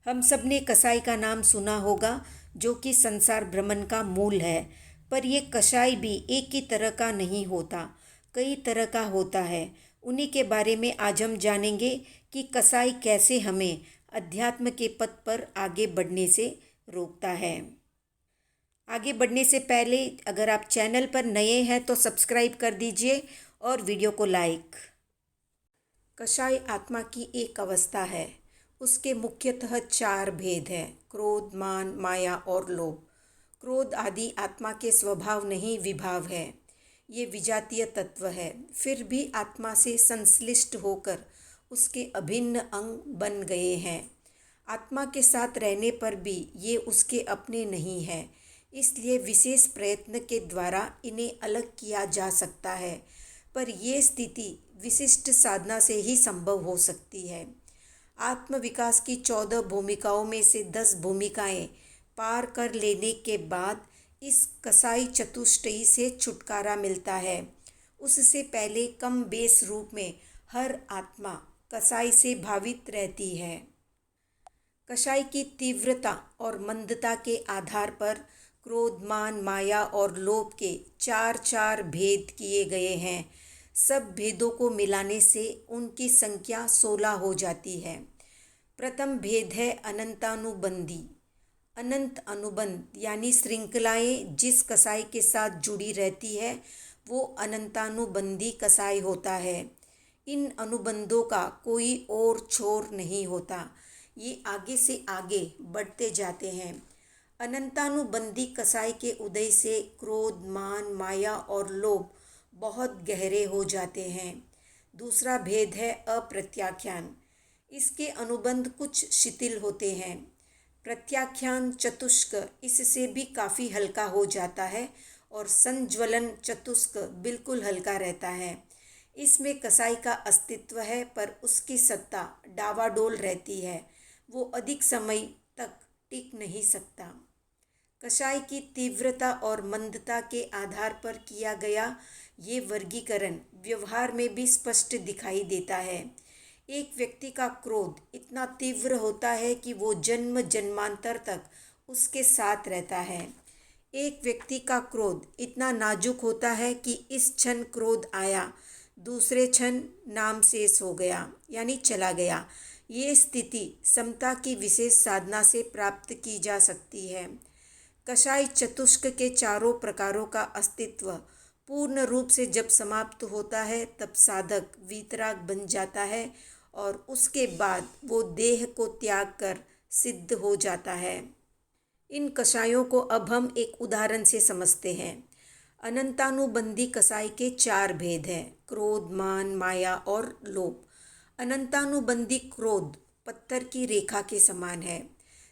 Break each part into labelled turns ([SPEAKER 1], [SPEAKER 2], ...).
[SPEAKER 1] हम सब ने कसाई का नाम सुना होगा, जो कि संसार भ्रमण का मूल है। पर ये कसाई भी एक ही तरह का नहीं होता, कई तरह का होता है। उन्हीं के बारे में आज हम जानेंगे कि कसाई कैसे हमें अध्यात्म के पथ पर आगे बढ़ने से रोकता है। आगे बढ़ने से पहले अगर आप चैनल पर नए हैं तो सब्सक्राइब कर दीजिए और वीडियो को लाइक। कसाई आत्मा की एक अवस्था है। उसके मुख्यतः 4 भेद हैं: क्रोध, मान, माया और लोभ। क्रोध आदि आत्मा के स्वभाव नहीं, विभाव है। ये विजातीय तत्व है। फिर भी आत्मा से संश्लिष्ट होकर उसके अभिन्न अंग बन गए हैं। आत्मा के साथ रहने पर भी ये उसके अपने नहीं है, इसलिए विशेष प्रयत्न के द्वारा इन्हें अलग किया जा सकता है। पर यह स्थिति विशिष्ट साधना से ही संभव हो सकती है। आत्मविकास की 14 भूमिकाओं में से 10 भूमिकाएं पार कर लेने के बाद इस कसाई चतुष्टयी से छुटकारा मिलता है। उससे पहले कम बेस रूप में हर आत्मा कसाई से भावित रहती है। कसाई की तीव्रता और मंदता के आधार पर क्रोध, मान, माया और लोभ के 4 भेद किए गए हैं। सब भेदों को मिलाने से उनकी संख्या 16 हो जाती है। प्रथम भेद है अनंतानुबंधी। अनंत अनुबंध यानी श्रृंखलाएं जिस कसाई के साथ जुड़ी रहती है वो अनंतानुबंधी कसाई होता है। इन अनुबंधों का कोई और छोर नहीं होता, ये आगे से आगे बढ़ते जाते हैं। अनंतानुबंधी कसाई के उदय से क्रोध, मान, माया और लोभ बहुत गहरे हो जाते हैं। दूसरा भेद है अप्रत्याख्यान। इसके अनुबंध कुछ शिथिल होते हैं। प्रत्याख्यान चतुष्क इससे भी काफ़ी हल्का हो जाता है और संज्वलन चतुष्क बिल्कुल हल्का रहता है। इसमें कसाई का अस्तित्व है पर उसकी सत्ता डावाडोल रहती है, वो अधिक समय तक टिक नहीं सकता। कसाई की तीव्रता और मंदता के आधार पर किया गया ये वर्गीकरण व्यवहार में भी स्पष्ट दिखाई देता है। एक व्यक्ति का क्रोध इतना तीव्र होता है कि वो जन्म जन्मांतर तक उसके साथ रहता है। एक व्यक्ति का क्रोध इतना नाजुक होता है कि इस क्षण क्रोध आया, दूसरे क्षण नाम शेष हो गया यानी चला गया। ये स्थिति समता की विशेष साधना से प्राप्त की जा सकती है। कसाई चतुष्क के 4 प्रकारों का अस्तित्व पूर्ण रूप से जब समाप्त होता है तब साधक वीतराग बन जाता है और उसके बाद वो देह को त्याग कर सिद्ध हो जाता है। इन कसायों को अब हम एक उदाहरण से समझते हैं। अनंतानुबंधी कसाई के 4 भेद हैं: क्रोध, मान, माया और लोभ। अनंतानुबंधी क्रोध पत्थर की रेखा के समान है।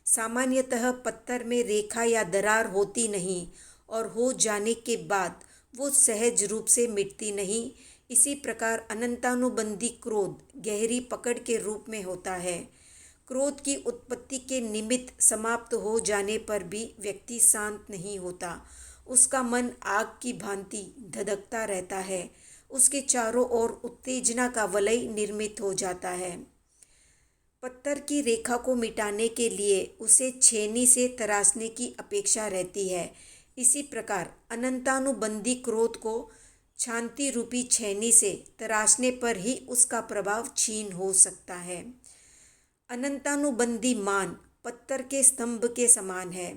[SPEAKER 1] सामान्यतः पत्थर में रेखा या दरार होती नहीं और हो जाने के बाद वो सहज रूप से मिटती नहीं। इसी प्रकार अनंतानुबंधी क्रोध गहरी पकड़ के रूप में होता है। क्रोध की उत्पत्ति के निमित्त समाप्त हो जाने पर भी व्यक्ति शांत नहीं होता। उसका मन आग की भांति धधकता रहता है। उसके चारों ओर उत्तेजना का वलय निर्मित हो जाता है। पत्थर की रेखा को मिटाने के लिए उसे छेनी से तराशने की अपेक्षा रहती है। इसी प्रकार अनंतानुबंधी क्रोध को शांति रूपी छेनी से तराशने पर ही उसका प्रभाव क्षीण हो सकता है। अनंतानुबंधी मान पत्थर के स्तंभ के समान है।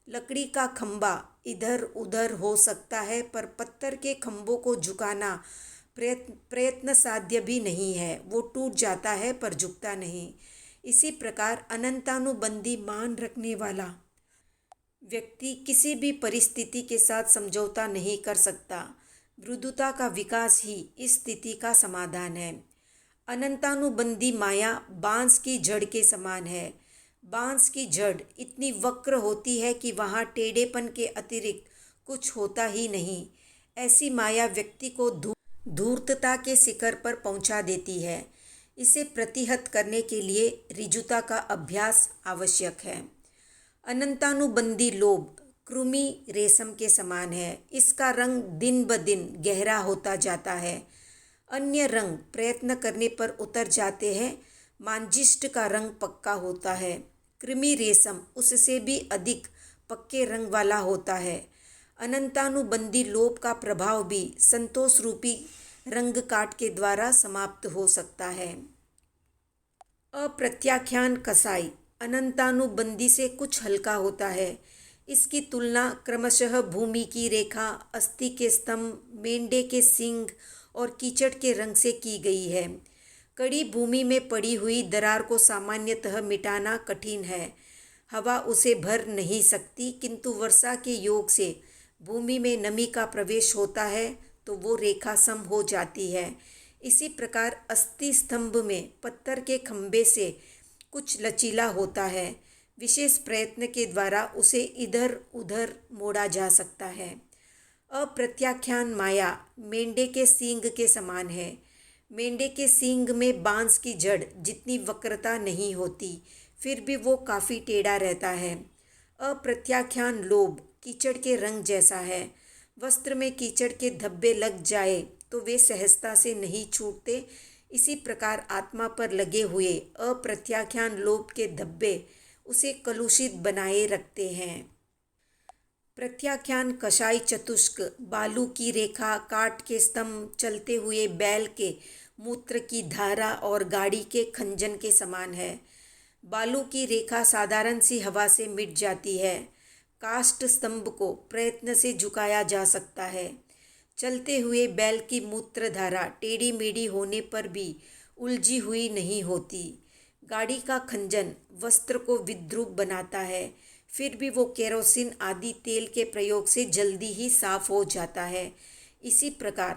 [SPEAKER 1] लकड़ी का खंभा इधर उधर हो सकता है पर पत्थर के खंभों को झुकाना प्रयत्न साध्य भी नहीं है। वो टूट जाता है पर झुकता नहीं। इसी प्रकार अनंतानुबंधी मान रखने वाला व्यक्ति किसी भी परिस्थिति के साथ समझौता नहीं कर सकता। मृदुता का विकास ही इस स्थिति का समाधान है। अनंतानुबंधी माया बांस की जड़ के समान है। बांस की जड़ इतनी वक्र होती है कि वहाँ टेढ़ेपन के अतिरिक्त कुछ होता ही नहीं। ऐसी माया व्यक्ति को धूर्तता के शिखर पर पहुंचा देती है। इसे प्रतिहत करने के लिए ऋजुता का अभ्यास आवश्यक है। अनंतानुबंधी लोभ कृमि रेशम के समान है। इसका रंग दिन ब दिन गहरा होता जाता है। अन्य रंग प्रयत्न करने पर उतर जाते हैं। मांजिष्ट का रंग पक्का होता है। कृमि रेशम उससे भी अधिक पक्के रंग वाला होता है। अनंतानुबंधी लोभ का प्रभाव भी संतोष रूपी रंग काट के द्वारा समाप्त हो सकता है। अप्रत्याख्यान कसाई अनंतानुबंधी से कुछ हल्का होता है। इसकी तुलना क्रमशः भूमि की रेखा, अस्थि के स्तंभ, मेंढे के सींग और कीचड़ के रंग से की गई है। कड़ी भूमि में पड़ी हुई दरार को सामान्यतः मिटाना कठिन है। हवा उसे भर नहीं सकती, किंतु वर्षा के योग से भूमि में नमी का प्रवेश होता है तो वो रेखा सम हो जाती है। इसी प्रकार अस्थि स्तंभ में पत्थर के खंभे से कुछ लचीला होता है। विशेष प्रयत्न के द्वारा उसे इधर उधर मोड़ा जा सकता है। अप्रत्याख्यान माया मेंढे के सींग के समान है। मेंढे के सींग में बांस की जड़ जितनी वक्रता नहीं होती, फिर भी वो काफ़ी टेढ़ा रहता है। अप्रत्याख्यान लोभ कीचड़ के रंग जैसा है। वस्त्र में कीचड़ के धब्बे लग जाए तो वे सहजता से नहीं छूटते। इसी प्रकार आत्मा पर लगे हुए अप्रत्याख्यान लोभ के धब्बे उसे कलुषित बनाए रखते हैं। प्रत्याख्यान कषाय चतुष्क बालू की रेखा, काठ के स्तंभ, चलते हुए बैल के मूत्र की धारा और गाड़ी के खंजन के समान है। बालू की रेखा साधारण सी हवा से मिट जाती है। काष्ठ स्तंभ को प्रयत्न से झुकाया जा सकता है। चलते हुए बैल की मूत्रधारा टेढ़ी मेढ़ी होने पर भी उलझी हुई नहीं होती। गाड़ी का खंजन वस्त्र को विद्रूप बनाता है, फिर भी वो केरोसिन आदि तेल के प्रयोग से जल्दी ही साफ हो जाता है। इसी प्रकार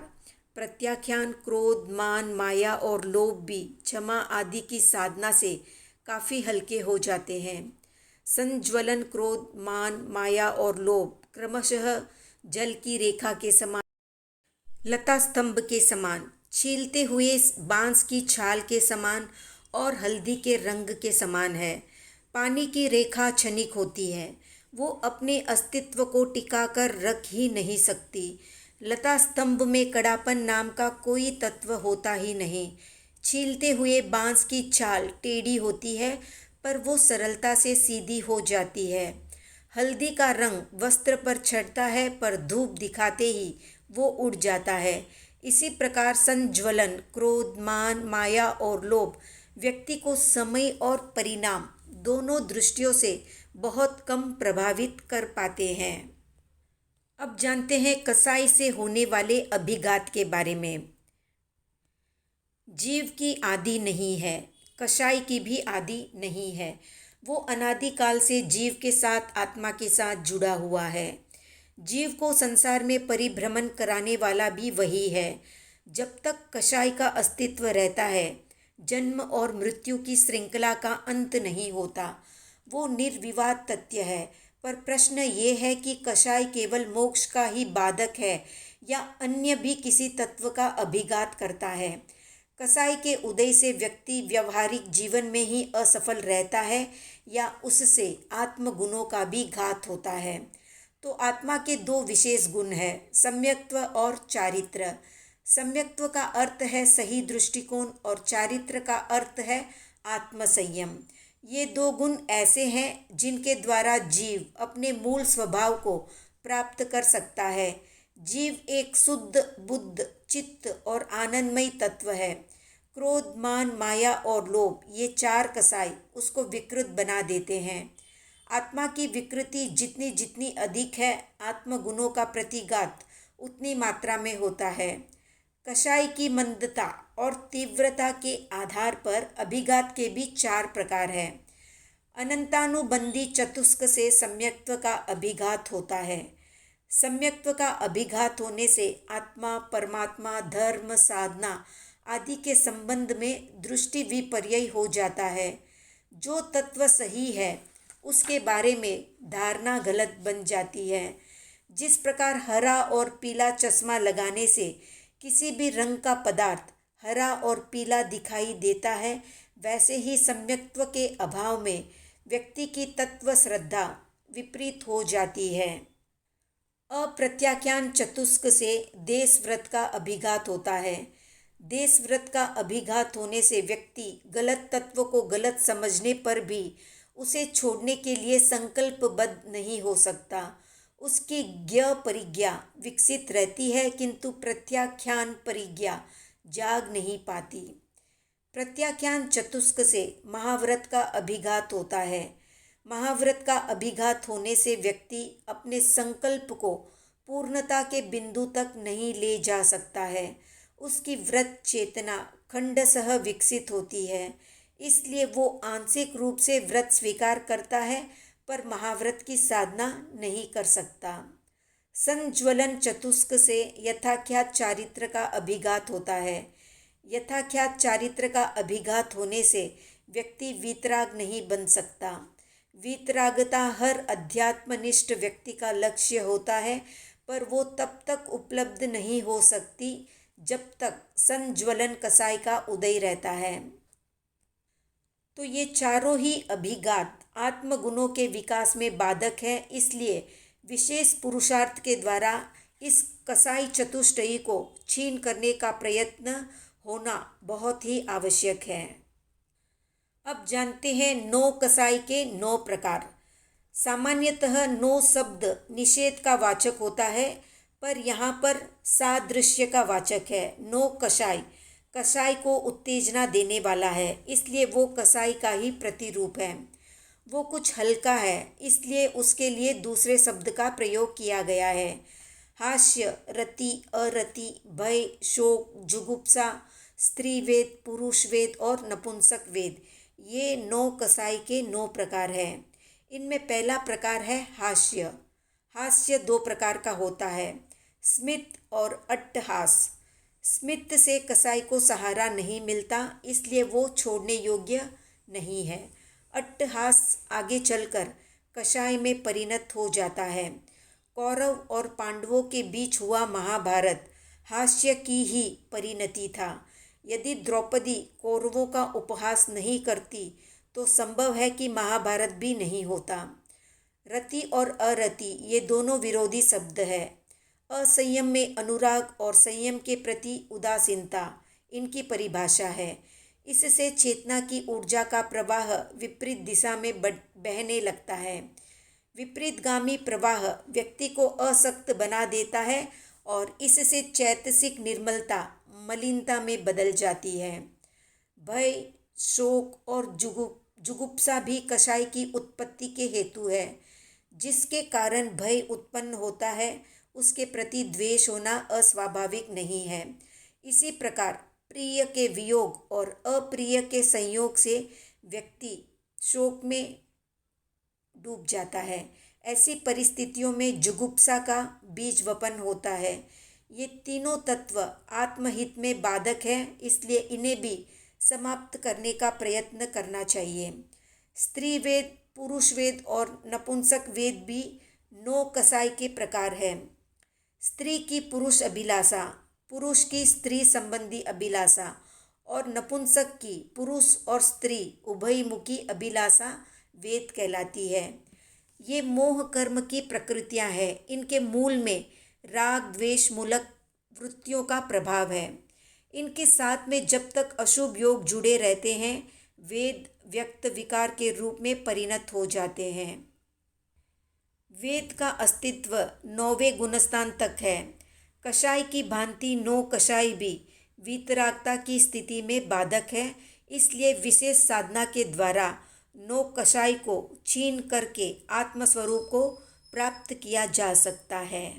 [SPEAKER 1] प्रत्याख्यान क्रोध, मान, माया और लोभ भी क्षमा आदि की साधना से काफ़ी हल्के हो जाते हैं। संज्वलन क्रोध, मान, माया और लोभ क्रमशः जल की रेखा के समान, लता स्तंभ के समान, छीलते हुए बांस की छाल के समान और हल्दी के रंग के समान है। पानी की रेखा क्षणिक होती है, वो अपने अस्तित्व को टिका कर रख ही नहीं सकती। लता स्तंभ में कड़ापन नाम का कोई तत्व होता ही नहीं। छीलते हुए बांस की छाल टेढ़ी होती है, पर वो सरलता से सीधी हो जाती है। हल्दी का रंग वस्त्र पर चढ़ता है, पर धूप दिखाते ही वो उड़ जाता है। इसी प्रकार संज्वलन क्रोध, मान, माया और लोभ व्यक्ति को समय और परिणाम दोनों दृष्टियों से बहुत कम प्रभावित कर पाते हैं। अब जानते हैं कसाई से होने वाले अभिघात के बारे में। जीव की आदि नहीं है, कसाई की भी आदि नहीं है। वो अनादिकाल से जीव के साथ, आत्मा के साथ जुड़ा हुआ है। जीव को संसार में परिभ्रमण कराने वाला भी वही है। जब तक कसाई का अस्तित्व रहता है, जन्म और मृत्यु की श्रृंखला का अंत नहीं होता। वो निर्विवाद तथ्य है। पर प्रश्न ये है कि कसाई केवल मोक्ष का ही बाधक है या अन्य भी किसी तत्व का अभिघात करता है। कसाई के उदय से व्यक्ति व्यवहारिक जीवन में ही असफल रहता है या उससे आत्मगुणों का भी घात होता है। तो आत्मा के दो विशेष गुण हैं, सम्यक्त्व और चारित्र। सम्यक्त्व का अर्थ है सही दृष्टिकोण और चारित्र का अर्थ है आत्मसंयम। ये दो गुण ऐसे हैं जिनके द्वारा जीव अपने मूल स्वभाव को प्राप्त कर सकता है। जीव एक शुद्ध बुद्ध, चित्त और आनंदमय तत्व है। क्रोध, मान, माया और लोभ ये चार कसाई उसको विकृत बना देते हैं। आत्मा की विकृति जितनी जितनी अधिक है, आत्मगुणों का प्रतिघात उतनी मात्रा में होता है। कसाई की मंदता और तीव्रता के आधार पर अभिघात के भी चार प्रकार हैं। अनंतानुबंधी चतुष्क से सम्यक्त्व का अभिघात होता है। सम्यक्त्व का अभिघात होने से आत्मा, परमात्मा, धर्म, साधना आदि के संबंध में दृष्टि विपर्यय हो जाता है। जो तत्व सही है उसके बारे में धारणा गलत बन जाती है। जिस प्रकार हरा और पीला चश्मा लगाने से किसी भी रंग का पदार्थ हरा और पीला दिखाई देता है, वैसे ही सम्यक्त्व के अभाव में व्यक्ति की तत्व श्रद्धा विपरीत हो जाती है। अप्रत्याख्यान चतुष्क से देश व्रत का अभिघात होता है। देश व्रत का अभिघात होने से व्यक्ति गलत तत्व को गलत समझने पर भी उसे छोड़ने के लिए संकल्पबद्ध नहीं हो सकता। उसकी ज्ञ परिज्ञा विकसित रहती है किंतु प्रत्याख्यान परिज्ञा जाग नहीं पाती। प्रत्याख्यान चतुष्क से महाव्रत का अभिघात होता है। महाव्रत का अभिघात होने से व्यक्ति अपने संकल्प को पूर्णता के बिंदु तक नहीं ले जा सकता है। उसकी व्रत चेतना खंडशः विकसित होती है, इसलिए वो आंशिक रूप से व्रत स्वीकार करता है पर महाव्रत की साधना नहीं कर सकता। संज्वलन चतुष्क से यथाख्यात चारित्र का अभिघात होता है। यथाख्यात चारित्र का अभिघात होने से व्यक्ति वीतराग नहीं बन सकता। वीतरागता हर अध्यात्मनिष्ठ व्यक्ति का लक्ष्य होता है, पर वो तब तक उपलब्ध नहीं हो सकती जब तक संज्वलन कसाई का उदय रहता है। तो ये चारों ही अभिघात आत्मगुणों के विकास में बाधक है, इसलिए विशेष पुरुषार्थ के द्वारा इस कसाई चतुष्टयी को छीन करने का प्रयत्न होना बहुत ही आवश्यक है। अब जानते हैं 9 कसाई के 9 प्रकार। सामान्यतः 9 शब्द निषेध का वाचक होता है, पर यहाँ पर सादृश्य का वाचक है। 9 कसाई कसाई को उत्तेजना देने वाला है, इसलिए वो कसाई का ही प्रतिरूप है। वो कुछ हल्का है, इसलिए उसके लिए दूसरे शब्द का प्रयोग किया गया है। हास्य, रति, अरति, भय, शोक, जुगुप्सा, स्त्री वेद, पुरुष वेद और नपुंसक वेद, ये 9 कसाई के 9 प्रकार हैं। इनमें पहला प्रकार है हास्य। हास्य 2 प्रकार का होता है, स्मित और अट्टहास। स्मित से कसाई को सहारा नहीं मिलता, इसलिए वो छोड़ने योग्य नहीं है। अट्टहास आगे चलकर कसाई में परिणत हो जाता है। कौरव और पांडवों के बीच हुआ महाभारत हास्य की ही परिणति था। यदि द्रौपदी कौरवों का उपहास नहीं करती तो संभव है कि महाभारत भी नहीं होता। रति और अरति ये दोनों विरोधी शब्द है। असंयम में अनुराग और संयम के प्रति उदासीनता इनकी परिभाषा है। इससे चेतना की ऊर्जा का प्रवाह विपरीत दिशा में बहने लगता है। विपरीतगामी प्रवाह व्यक्ति को असक्त बना देता है और इससे चैतसिक निर्मलता मलिनता में बदल जाती है। भय, शोक और जुगुप्सा भी कसाई की उत्पत्ति के हेतु है। जिसके कारण भय उत्पन्न होता है उसके प्रति द्वेष होना अस्वाभाविक नहीं है। इसी प्रकार प्रिय के वियोग और अप्रिय के संयोग से व्यक्ति शोक में डूब जाता है। ऐसी परिस्थितियों में जुगुप्सा का बीज वपन होता है। ये तीनों तत्व आत्महित में बाधक हैं, इसलिए इन्हें भी समाप्त करने का प्रयत्न करना चाहिए। स्त्री वेद, पुरुष वेद और नपुंसक वेद भी 9 कसाई के प्रकार हैं। स्त्री की पुरुष अभिलाषा, पुरुष की स्त्री संबंधी अभिलाषा और नपुंसक की पुरुष और स्त्री उभयमुखी अभिलाषा वेद कहलाती है। ये मोह कर्म की प्रकृतियां हैं। इनके मूल में राग द्वेष मूलक वृत्तियों का प्रभाव है। इनके साथ में जब तक अशुभ योग जुड़े रहते हैं वेद व्यक्त विकार के रूप में परिणत हो जाते हैं। वेद का अस्तित्व 9वें गुणस्थान तक है। कसाई की भांति 9 कसाई भी वीतरागता की स्थिति में बाधक है, इसलिए विशेष साधना के द्वारा 9 कसाई को छीन करके आत्मस्वरूप को प्राप्त किया जा सकता है।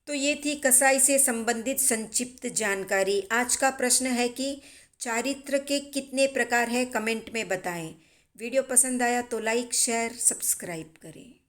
[SPEAKER 1] तो ये थी कसाई से संबंधित संक्षिप्त जानकारी। आज का प्रश्न है कि चारित्र के कितने प्रकार हैं, कमेंट में बताएं। वीडियो पसंद आया तो लाइक, शेयर, सब्सक्राइब करें।